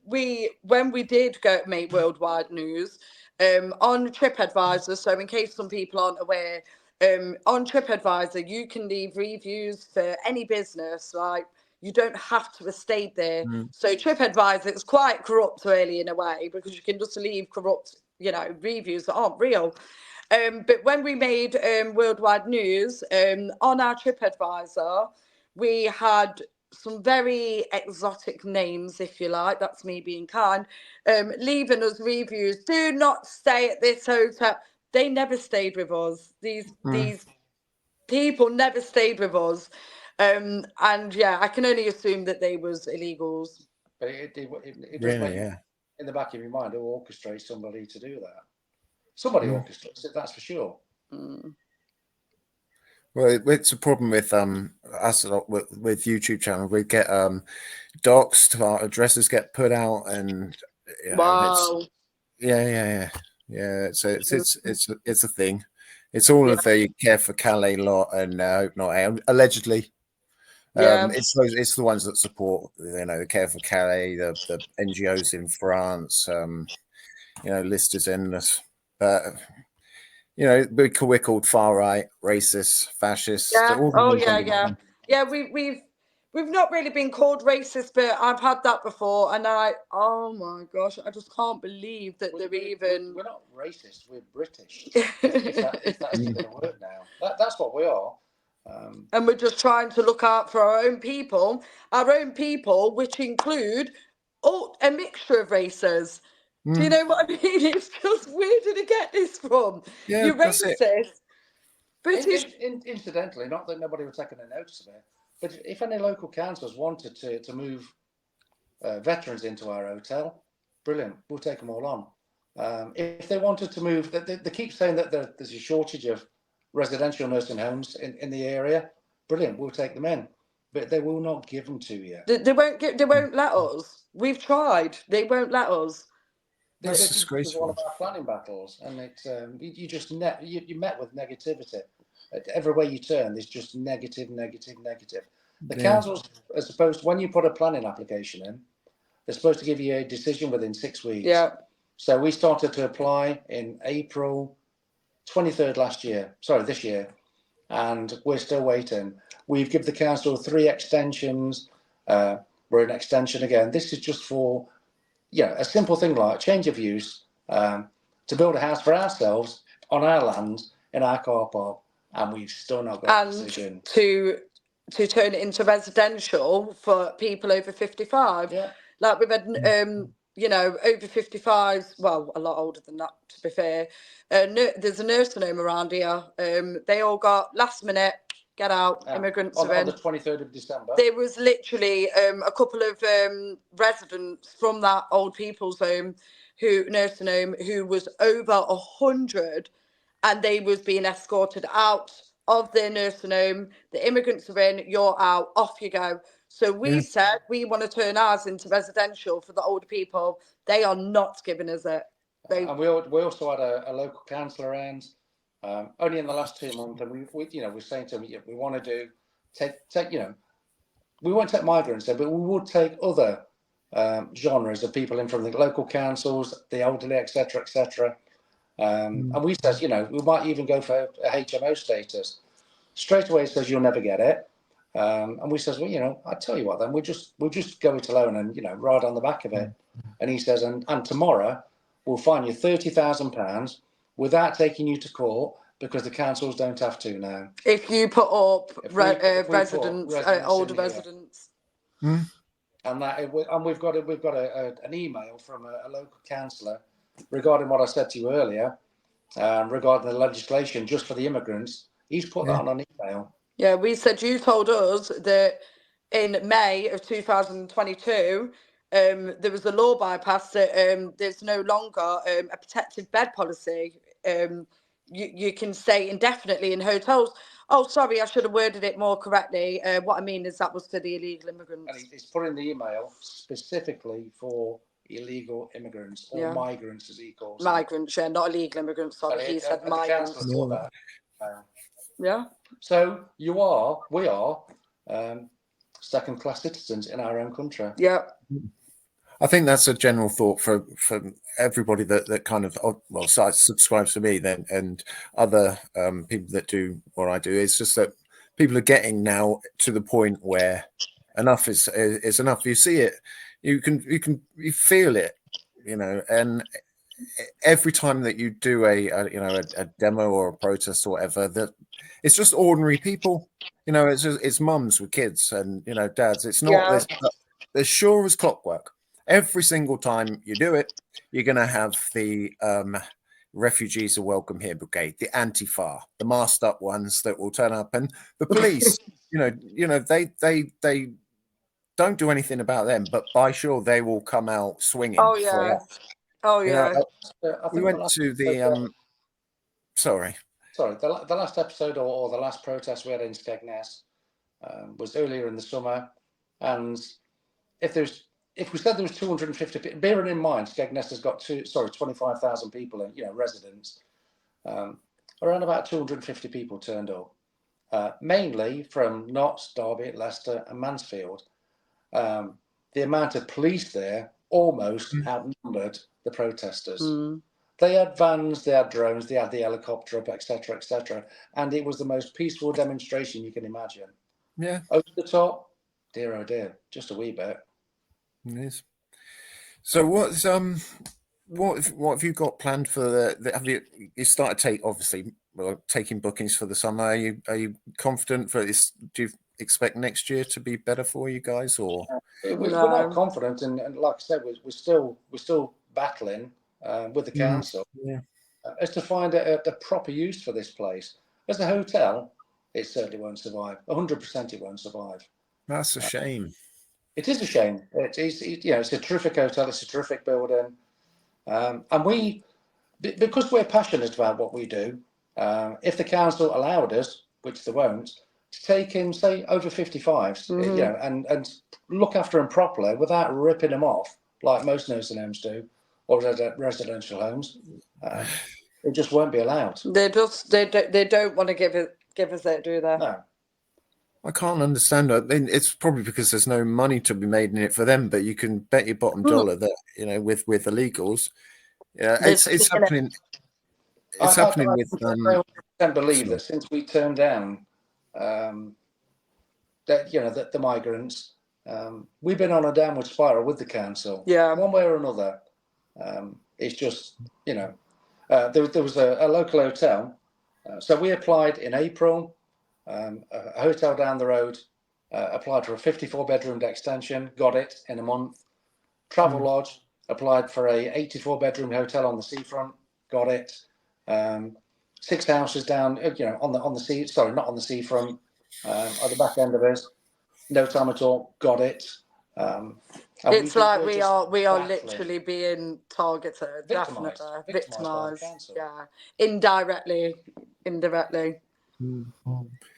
S2: When we did go make worldwide news, on TripAdvisor. So in case some people aren't aware, on TripAdvisor you can leave reviews for any business. Like you don't have to have stayed there. So TripAdvisor is quite corrupt really in a way, because you can just leave corrupt, reviews that aren't real. But when we made worldwide news, on our TripAdvisor, we had some very exotic names, if you like. That's me being kind. Leaving us reviews. Do not stay at this hotel. They never stayed with us. These people never stayed with us. And yeah, I can only assume that they was illegals.
S3: But it does
S1: Really,
S3: make in the back of your mind who orchestrates somebody to do that. Somebody orchestrates it, that's for sure.
S1: Well, it's a problem with us a lot with YouTube channel. We get doxed, our addresses get put out, and
S2: Wow.
S1: It's a thing. It's all of the Care for Calais lot and Hope Not allegedly. It's the ones that support the Care for Calais, the NGOs in France. List is endless, but. We're called far right, racist, fascist.
S2: Yeah. Yeah, we've not really been called racist, but I've had that before, and oh my gosh, I just can't believe that they're even.
S3: We're not racist. We're British. If that's even a word now. That's what we are.
S2: And we're just trying to look out for our own people, which include a mixture of races. Do you know what I mean? It's just, where did he get this from?
S1: Yeah,
S2: You're
S1: that's it.
S2: racist. British.
S3: Incidentally, not that nobody was taking a notice of it, but if any local councils wanted to move veterans into our hotel, brilliant, we'll take them all on. If they wanted to move, they keep saying that there's a shortage of residential nursing homes in the area, brilliant, we'll take them in, but they will not give them to you.
S2: They won't let us. We've tried. They won't let us.
S1: That's
S3: This is
S1: disgraceful.
S3: one of our planning battles, and it's you just you met with negativity. Everywhere you turn, there's just negative. The councils are supposed to, when you put a planning application in, they're supposed to give you a decision within 6 weeks.
S2: Yeah.
S3: So we started to apply in April 23rd this year, and we're still waiting. We've given the council 3 extensions. We're in extension again. This is just for a simple thing like change of use, to build a house for ourselves on our land in our car park, and we've still not got a decision.
S2: To turn it into residential for people over 55.
S3: Yeah.
S2: Like we've had, over 55s, well, a lot older than that, to be fair. There's a nursing home around here. They all got last minute, get out, immigrants are in.
S3: On the 23rd of December.
S2: There was literally a couple of residents from that old people's home, nursing home, who was over 100, and they was being escorted out of their nursing home. The immigrants are in, you're out, off you go. So we said we want to turn ours into residential for the older people. They are not giving us it.
S3: And we also had a local councillor around only in the last 2 months, and we're saying to them, we want to take we won't take migrants there, but we would take other genres of people in from the local councils, the elderly, etc. And we says, we might even go for a HMO status. Straight away, it says you'll never get it. And we says, well, I tell you what, then we'll just go it alone and ride on the back of it. And he says, and tomorrow we'll fine you £30,000 without taking you to court, because the councils don't have to now.
S2: If you put up residents, older
S3: in here.
S2: residents.
S3: And we've got an email from a local councillor regarding what I said to you earlier, regarding the legislation just for the immigrants. He's put that on an email.
S2: Yeah, we said, you told us that in May of 2022, there was a law bypass that there's no longer a protected bed policy. You can stay indefinitely in hotels. Oh, sorry, I should have worded it more correctly. What I mean is that was for the illegal immigrants.
S3: And he's put in the email specifically for illegal immigrants, or migrants as he calls them.
S2: Migrants, not illegal immigrants. Sorry, he said migrants. Yeah.
S3: So we are second-class citizens in our own country.
S2: Yeah.
S1: I think that's a general thought for everybody that kind of subscribes to me then, and other people that do what I do. It's just that people are getting now to the point where enough is enough. You see it, you feel it, and every time that you do a demo or a protest or whatever, that it's just ordinary people. It's mums with kids and dads. It's not there's sure as clockwork. Every single time you do it, you're going to have the Refugees Are Welcome Here Brigade, the Antifa, the masked up ones that will turn up, and the police. They don't do anything about them, but by sure they will come out swinging.
S2: Oh yeah.
S1: We went to the sorry,
S3: the last episode or the last protest we had in Skegness was earlier in the summer, and if we said there was 250 people, bearing in mind Skegness has got 25,000 people and residents, around about 250 people turned up, mainly from Notts, Derby, Leicester and Mansfield. The amount of police there almost outnumbered the protesters. They had vans, they had drones, they had the helicopter up, etc. And it was the most peaceful demonstration you can imagine.
S1: Yeah.
S3: Over the top, dear oh dear, just a wee bit.
S1: Yes. So what have you got planned for the have you started to take, obviously taking bookings for the summer. Are you confident for this? Do you expect next year to be better for you guys, or?
S3: We're not confident, and like I said, we're still battling with the council as to find the proper use for this place. As a hotel, it certainly won't survive. 100% it won't survive.
S1: That's a shame.
S3: It is a shame. It's a terrific hotel. It's a terrific building, and we, because we're passionate about what we do, if the council allowed us, which they won't, to take in, say, over 55s, and look after them properly without ripping them off like most nursing homes do, or residential homes, it just won't be allowed.
S2: They don't want to give us it, do they?
S3: No.
S1: I can't understand. I mean, it's probably because there's no money to be made in it for them, but you can bet your bottom dollar that, with illegals, it's happening. It's happening with.
S3: I believe that since we turned down the migrants, we've been on a downward spiral with the council.
S2: Yeah,
S3: one way or another. It's just there was a local hotel, so we applied in April. A hotel down the road applied for a 54-bedroomed extension, got it in a month. Travel Lodge applied for a 84-bedroom hotel on the seafront, got it. 6 houses down, on the sea. Sorry, not on the seafront, at the back end of us. No time at all, got it.
S2: It's like we are literally being targeted, definitely victimised. Yeah, indirectly.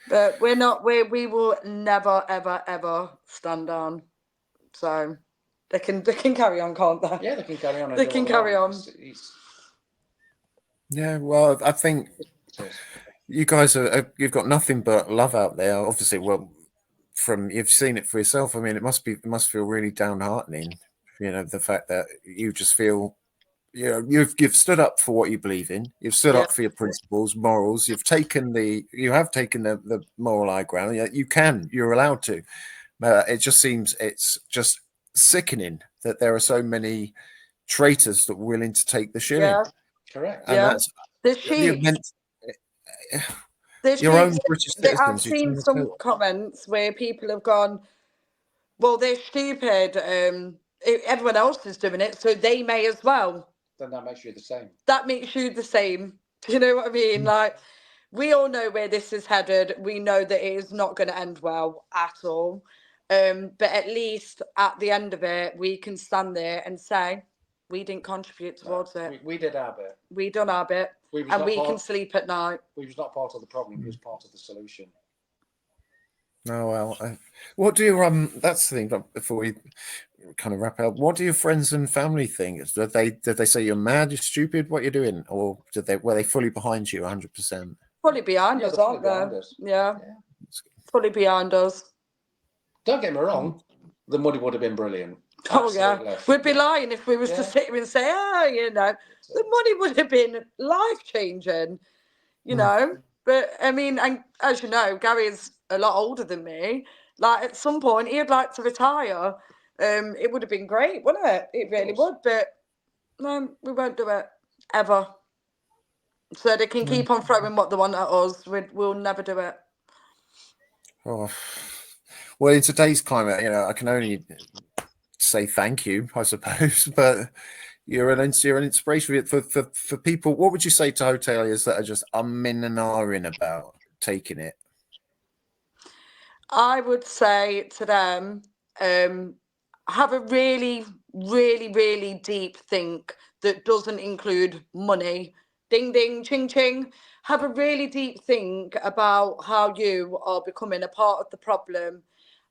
S2: But we will never ever stand down. So they can carry on, can't they?
S3: Yeah, they can carry on.
S2: They can carry on.
S1: Yeah, well, I think you guys you've got nothing but love out there. Obviously, well, from you've seen it for yourself. I mean, it must feel really downheartening. The fact that you just feel. You've stood up for what you believe in. You've stood up for your principles, morals. You have taken the moral high ground. You're allowed to. It just seems it's just sickening that there are so many traitors that are willing to take the shilling.
S3: Yeah, correct.
S1: And that's your own British citizens.
S2: I've seen some comments where people have gone, well, they're stupid. Everyone else is doing it, so they may as well.
S3: Then that makes you the same.
S2: That makes you the same. Do you know what I mean? Like, we all know where this is headed. We know that it is not going to end well at all. But at least at the end of it, we can stand there and say, we didn't contribute towards it.
S3: We did our bit.
S2: We done our bit. And we can sleep at night.
S3: We was not part of the problem. We was part of the solution.
S1: Oh, well, what do you, that's the thing, before we kind of wrap up, what do your friends and family think? Did they say you're mad, you're stupid, what you're doing? Or were they fully behind you 100%?
S2: Fully behind us, aren't they? Yeah. Fully behind us.
S3: Don't get me wrong, the money would have been brilliant.
S2: Absolutely. We'd be lying if we was to sit here and say, the money would have been life-changing, But, I mean, and as you know, Gary's a lot older than me. Like, at some point, he'd like to retire. It would have been great, wouldn't it? It really would. But, no, we won't do it, ever. So they can keep on throwing what they want at us. We'll never do it.
S1: Oh. Well, in today's climate, I can only say thank you, I suppose. But you're an inspiration for people. What would you say to hoteliers that are just umming and ahhing about taking it?
S2: I would say to them, have a really, really, really deep think that doesn't include money. Ding, ding, ching, ching. Have a really deep think about how you are becoming a part of the problem.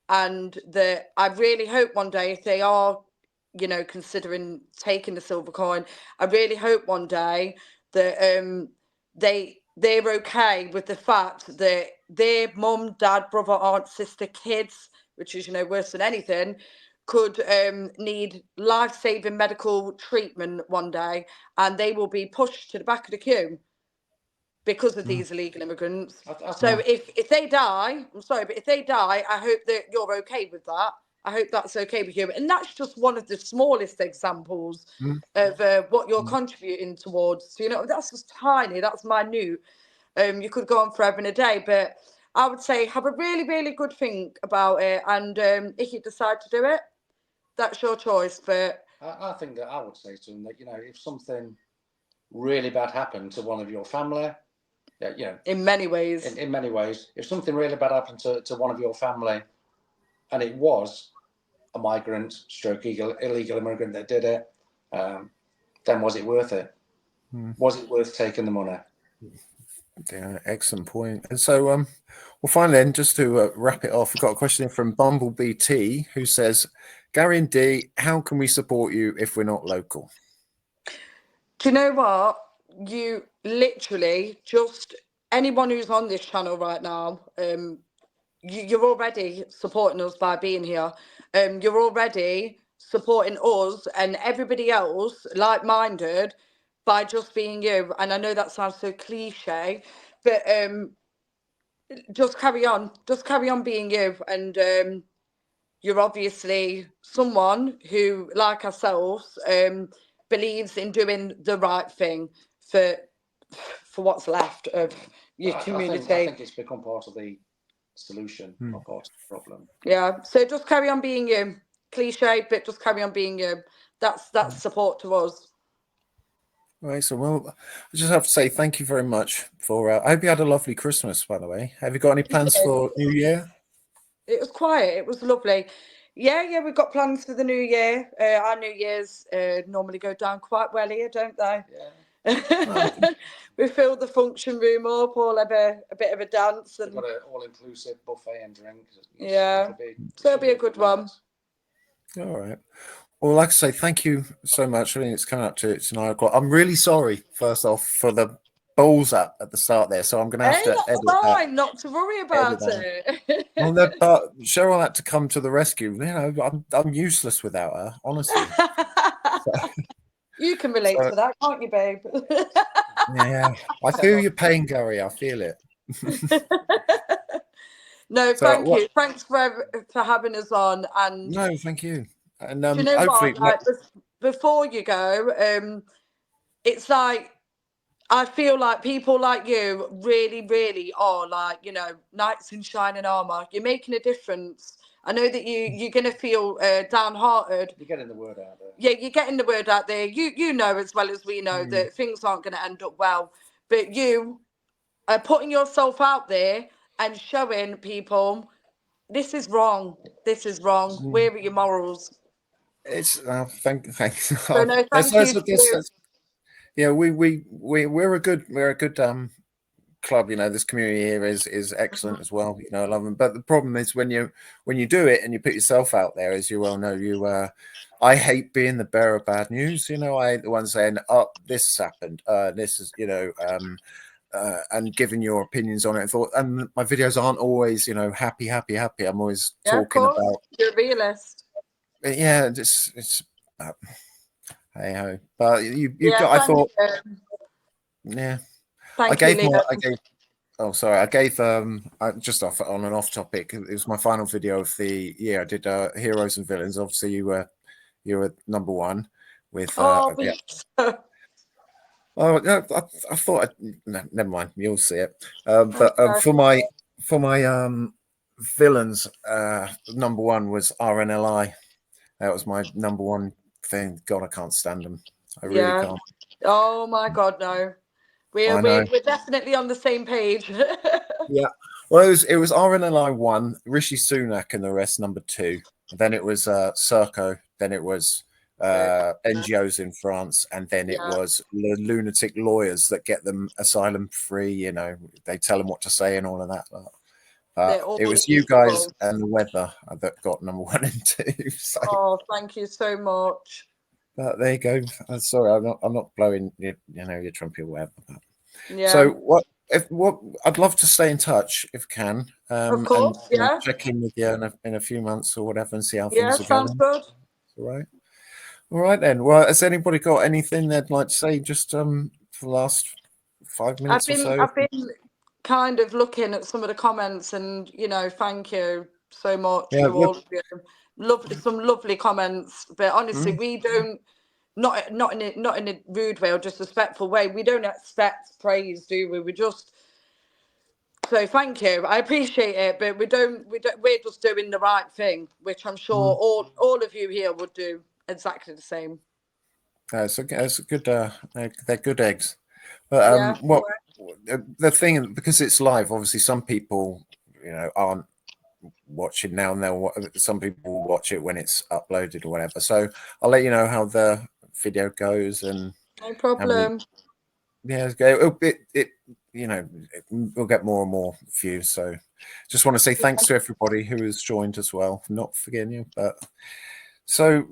S2: And that I really hope one day, if they are, considering taking the silver coin, I really hope one day that they're okay with the fact that their mum, dad, brother, aunt, sister, kids, which is, worse than anything, could need life-saving medical treatment one day, and they will be pushed to the back of the queue because of these illegal immigrants. So if they die, I'm sorry, but if they die, I hope that you're okay with that. I hope that's okay with you. And that's just one of the smallest examples of what you're contributing towards. So, that's just tiny, that's minute. You could go on forever and a day, but I would say have a really, really good think about it. And if you decide to do it, that's your choice. But
S3: I think that I would say to them that, if something really bad happened to one of your family,
S2: in many ways,
S3: in many ways, if something really bad happened to one of your family and it was a migrant stroke illegal immigrant that did it, then was it worth it? Was it worth taking the money?
S1: Yeah, excellent point. And so, well, finally, then, just to wrap it off, we've got a question from Bumblebee T, who says, Gary and Dee, how can we support you if we're not local?
S2: do you know what? You literally just anyone who's on this channel right now, you're already supporting us by being here. You're already supporting us and everybody else like-minded by just being you. And I know that sounds so cliche, but just carry on being you. And you're obviously someone who, like ourselves, believes in doing the right thing for what's left of your community.
S3: I think it's become part of the solution, not part of the problem.
S2: Yeah, so just carry on being you. Cliche, but just carry on being you. That's support to us.
S1: Right, so well, I just have to say thank you very much for. I hope you had a lovely Christmas, by the way. Have you got any plans for New Year?
S2: It was quiet. It was lovely. Yeah, we've got plans for the new year. Our New Year's normally go down quite well here, don't they?
S3: Yeah.
S2: We fill the function room up, all have a bit of a dance.
S3: We've
S2: And
S3: got an all-inclusive buffet and drinks.
S2: Yeah, so it'll be a good one.
S1: All right. Well, like I say, thank you so much. I mean, it's coming up to 9 o'clock. I'm really sorry, first off, for the balls up at the start there. So I'm going to have to edit
S2: fine,
S1: that.
S2: Not to worry about it.
S1: Well, but Cheryl had to come to the rescue. You know, I'm useless without her, honestly.
S2: You can relate to that, can't you, babe?
S1: Yeah, I feel your pain, Gary. I feel it.
S2: No, thank you. Thanks for having us on. And
S1: no, thank you. And
S2: do you know
S1: hopefully,
S2: what? Like, before you go, it's like I feel like people like you really, really are like, knights in shining armor. You're making a difference. I know that you're going to feel downhearted.
S3: You're getting the word out there.
S2: Yeah, you're getting the word out there. You know as well as we know that things aren't going to end up well. But you are putting yourself out there and showing people this is wrong. This is wrong. Where are your morals?
S1: it's thanks.
S2: So no, thank you.
S1: Yeah, we're a good club. This community here is excellent as well. I love them. But the problem is when you do it and you put yourself out there, as you well know, I hate being the bearer of bad news. I hate the one saying, "Oh, this happened. This is," and giving your opinions on it. And my videos aren't always, happy. I'm always talking about.
S2: You're a realist.
S1: Yeah, it's. Hey ho! But you've got. I thought. Yeah. I gave. Oh, sorry. I gave. Just on an off topic. It was my final video of the year. I did heroes and villains. Obviously, you were number one with. Yeah. Oh, no, I thought. No, never mind. You'll see it. But for my villains, number one was RNLI. That was my number one thing. God, I can't stand them. I really can't.
S2: Oh my God, no. We're definitely on the same page.
S1: Yeah. Well, it was RNLI 1, Rishi Sunak and the rest number 2. And then it was Serco. Then it was NGOs in France, and then it was the lunatic lawyers that get them asylum free. They tell them what to say and all of that. It was you guys and the weather that got number 1 and 2. So.
S2: Oh, thank you so much.
S1: But there you go. I'm sorry, I'm not blowing your trumpet or whatever.
S2: Yeah.
S1: So I'd love to stay in touch if can.
S2: Of course,
S1: and check in with you in a few months or whatever and see how things are going.
S2: Sounds good.
S1: All right then. Well, has anybody got anything they'd like to say just for the last 5 minutes or so?
S2: I've been kind of looking at some of the comments and thank you so much to all of you. Some lovely comments, but honestly we don't not in a rude way or disrespectful way, we don't expect praise, do we? We just So thank you. I appreciate it, but we're just doing the right thing, which I'm sure all of you here would do exactly the same.
S1: It's a good. They're good eggs. But
S2: Yeah.
S1: what the thing, because it's live, obviously some people, aren't watching now, and some people will watch it when it's uploaded or whatever. So I'll let you know how the video goes and
S2: No problem.
S1: we'll get more and more views. So just want to say thanks to everybody who has joined as well. Not forgetting you, but so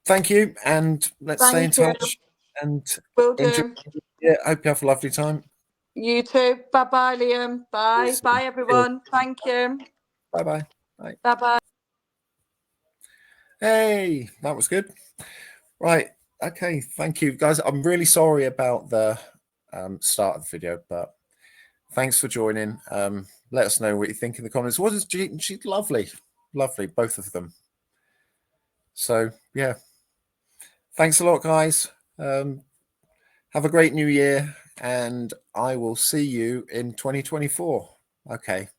S1: thank you, and let's stay in touch and
S2: Will
S1: enjoy.
S2: do.
S1: Yeah, hope you have a lovely time.
S2: You too. Bye bye, Liam. Bye. Bye, everyone. Thank you.
S1: Bye. Bye.
S2: Bye.
S1: Hey, that was good. Right. Okay. Thank you, guys. I'm really sorry about the start of the video, but thanks for joining. Let us know what you think in the comments. She's lovely, both of them. So yeah, thanks a lot, guys. Have a great new year, and I will see you in 2024. Okay.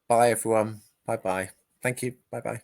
S1: Bye, everyone. Bye. Thank you. Bye.